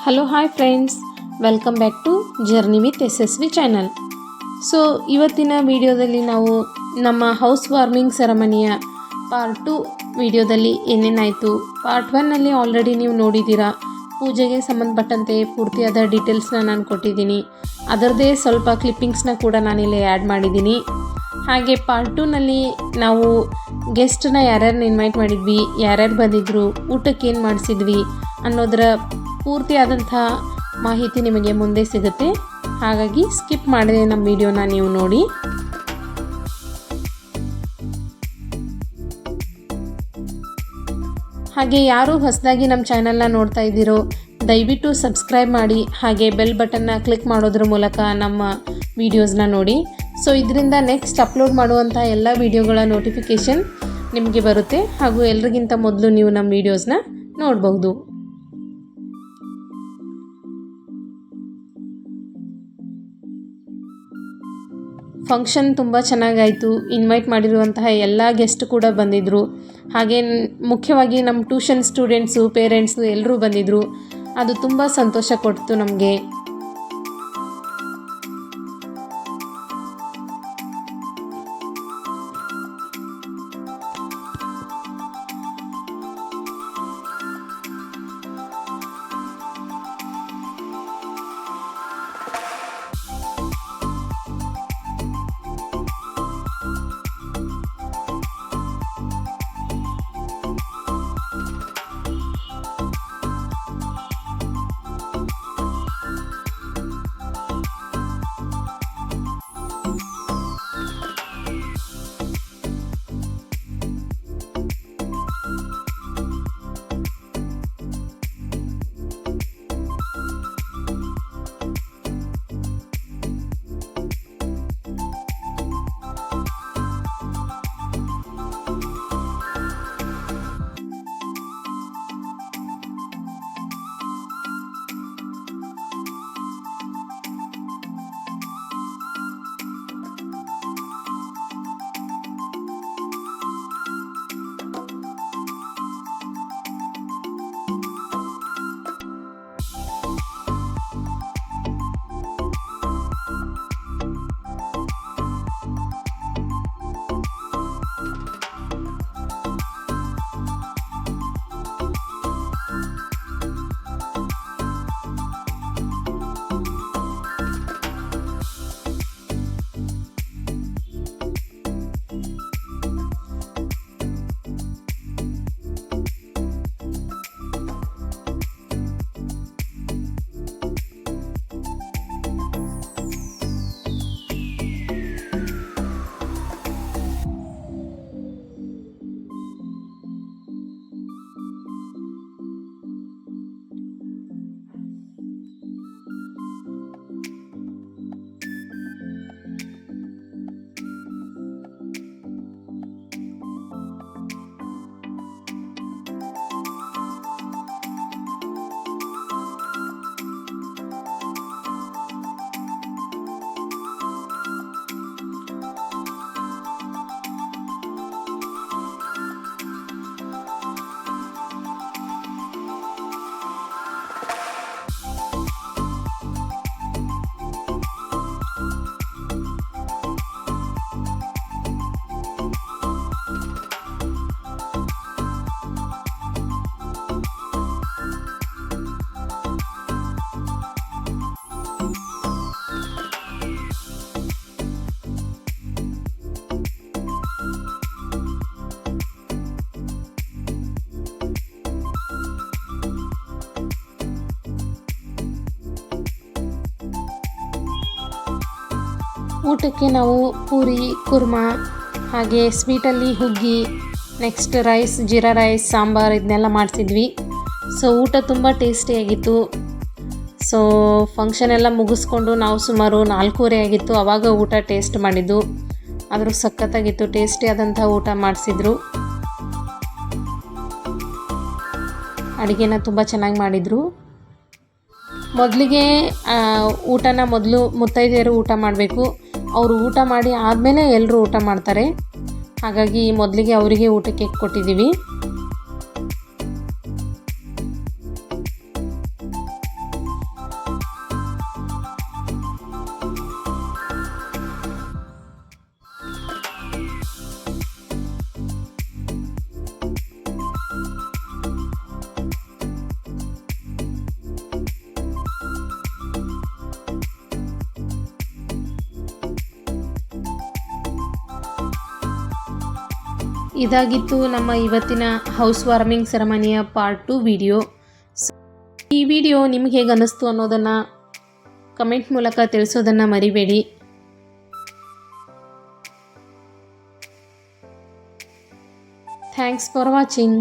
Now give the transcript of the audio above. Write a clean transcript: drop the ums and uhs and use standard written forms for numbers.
Hello hi friends, welcome back to journey with Yashasvi channel. So ಇವತ್ತಿನ ವಿಡಿಯೋದಲ್ಲಿ ನಾವು ನಮ್ಮ ಹೌಸ್ ವಾರ್ಮಿಂಗ್ ಸೆರೆಮನಿಯ ಪಾರ್ಟ್ 2 ವಿಡಿಯೋದಲ್ಲಿ ಏನೇನಾಯಿತು, ಪಾರ್ಟ್ 1ನಲ್ಲಿ ಆಲ್ರೆಡಿ ನೀವು ನೋಡಿದ್ದೀರಾ. ಪೂಜೆಗೆ ಸಂಬಂಧಪಟ್ಟಂತೆ ಪೂರ್ತಿಯಾದ ಡೀಟೇಲ್ಸ್ನ ನಾನು ಕೊಟ್ಟಿದ್ದೀನಿ. ಅದರದ್ದೇ ಸ್ವಲ್ಪ ಕ್ಲಿಪ್ಪಿಂಗ್ಸ್ನ ಕೂಡ ನಾನಿಲ್ಲಿ ಆ್ಯಡ್ ಮಾಡಿದ್ದೀನಿ. ಹಾಗೆ ಪಾರ್ಟ್ 2ನಲ್ಲಿ ನಾವು ಗೆಸ್ಟನ್ನ ಯಾರ್ಯಾರನ್ನ ಇನ್ವೈಟ್ ಮಾಡಿದ್ವಿ, ಯಾರ್ಯಾರು ಬಂದಿದ್ದರು, ಊಟಕ್ಕೆ ಏನು ಮಾಡಿಸಿದ್ವಿ ಅನ್ನೋದರ ಪೂರ್ತಿಯಾದಂಥ ಮಾಹಿತಿ ನಿಮಗೆ ಮುಂದೆ ಸಿಗುತ್ತೆ. ಹಾಗಾಗಿ ಸ್ಕಿಪ್ ಮಾಡದೆ ನಮ್ಮ ವಿಡಿಯೋನ ನೀವು ನೋಡಿ. ಹಾಗೆ ಯಾರು ಹೊಸದಾಗಿ ನಮ್ಮ ಚಾನಲ್ನ ನೋಡ್ತಾ ಇದ್ದೀರೋ ದಯವಿಟ್ಟು ಸಬ್ಸ್ಕ್ರೈಬ್ ಮಾಡಿ, ಹಾಗೆ ಬೆಲ್ ಬಟನ್ನ ಕ್ಲಿಕ್ ಮಾಡೋದ್ರ ಮೂಲಕ ನಮ್ಮ ವಿಡಿಯೋಸ್ನ ನೋಡಿ. ಸೊ ಇದರಿಂದ ನೆಕ್ಸ್ಟ್ ಅಪ್ಲೋಡ್ ಮಾಡುವಂಥ ಎಲ್ಲ ವಿಡಿಯೋಗಳ ನೋಟಿಫಿಕೇಷನ್ ನಿಮಗೆ ಬರುತ್ತೆ, ಹಾಗೂ ಎಲ್ರಿಗಿಂತ ಮೊದಲು ನೀವು ನಮ್ಮ ವಿಡಿಯೋಸ್ನ ನೋಡಬಹುದು. ಫಂಕ್ಷನ್ ತುಂಬ ಚೆನ್ನಾಗಾಯಿತು. ಇನ್ವೈಟ್ ಮಾಡಿರುವಂತಹ ಎಲ್ಲ ಗೆಸ್ಟ್ ಕೂಡ ಬಂದಿದ್ದರು. ಹಾಗೆ ಮುಖ್ಯವಾಗಿ ನಮ್ಮ ಟ್ಯೂಷನ್ ಸ್ಟೂಡೆಂಟ್ಸು, ಪೇರೆಂಟ್ಸು ಎಲ್ಲರೂ ಬಂದಿದ್ದರು. ಅದು ತುಂಬ ಸಂತೋಷ ಕೊಡ್ತು ನಮಗೆ. ಊಟಕ್ಕೆ ನಾವು ಪೂರಿ, ಕುರ್ಮಾ, ಹಾಗೆ ಸ್ವೀಟಲ್ಲಿ ಹುಗ್ಗಿ, next rice, jeera rice, sambar ಇದನ್ನೆಲ್ಲ ಮಾಡಿಸಿದ್ವಿ. ಸೊ ಊಟ ತುಂಬ ಟೇಸ್ಟಿಯಾಗಿತ್ತು. ಸೊ ಫಂಕ್ಷನ್ ಎಲ್ಲ ಮುಗಿಸ್ಕೊಂಡು ನಾವು ಸುಮಾರು 4:15 ಆಗಿತ್ತು ಆವಾಗ ಊಟ ಟೇಸ್ಟ್ ಮಾಡಿದ್ದು. ಆದರೂ ಸಖತ್ತಾಗಿತ್ತು, ಟೇಸ್ಟಿಯಾದಂಥ ಊಟ ಮಾಡಿಸಿದ್ರು. ಅಡುಗೆನ ತುಂಬ ಚೆನ್ನಾಗಿ ಮಾಡಿದರು. ಮೊದಲಿಗೆ ಊಟನ ಮೊದಲು ಮುತ್ತೈದೆಯರು ಊಟ ಮಾಡಬೇಕು. ಅವರು ಊಟ ಮಾಡಿ ಆದಮೇಲೆ ಎಲ್ಲರೂ ಊಟ ಮಾಡ್ತಾರೆ. ಹಾಗಾಗಿ ಮೊದಲಿಗೆ ಅವರಿಗೆ ಊಟಕ್ಕೆ ಕೊಟ್ಟಿದ್ದೀವಿ. ಇದಾಗಿತ್ತು ನಮ್ಮ ಇವತ್ತಿನ ಹೌಸ್ ವಾರ್ಮಿಂಗ್ ಸೆರೆಮನಿಯ ಪಾರ್ಟ್ 2 ವಿಡಿಯೋ. ಈ ವಿಡಿಯೋ ನಿಮ್ಗೆ ಹೇಗೆ ಅನ್ನಿಸ್ತು ಅನ್ನೋದನ್ನು ಕಮೆಂಟ್ ಮೂಲಕ ತಿಳಿಸೋದನ್ನು ಮರಿಬೇಡಿ. Thanks for watching.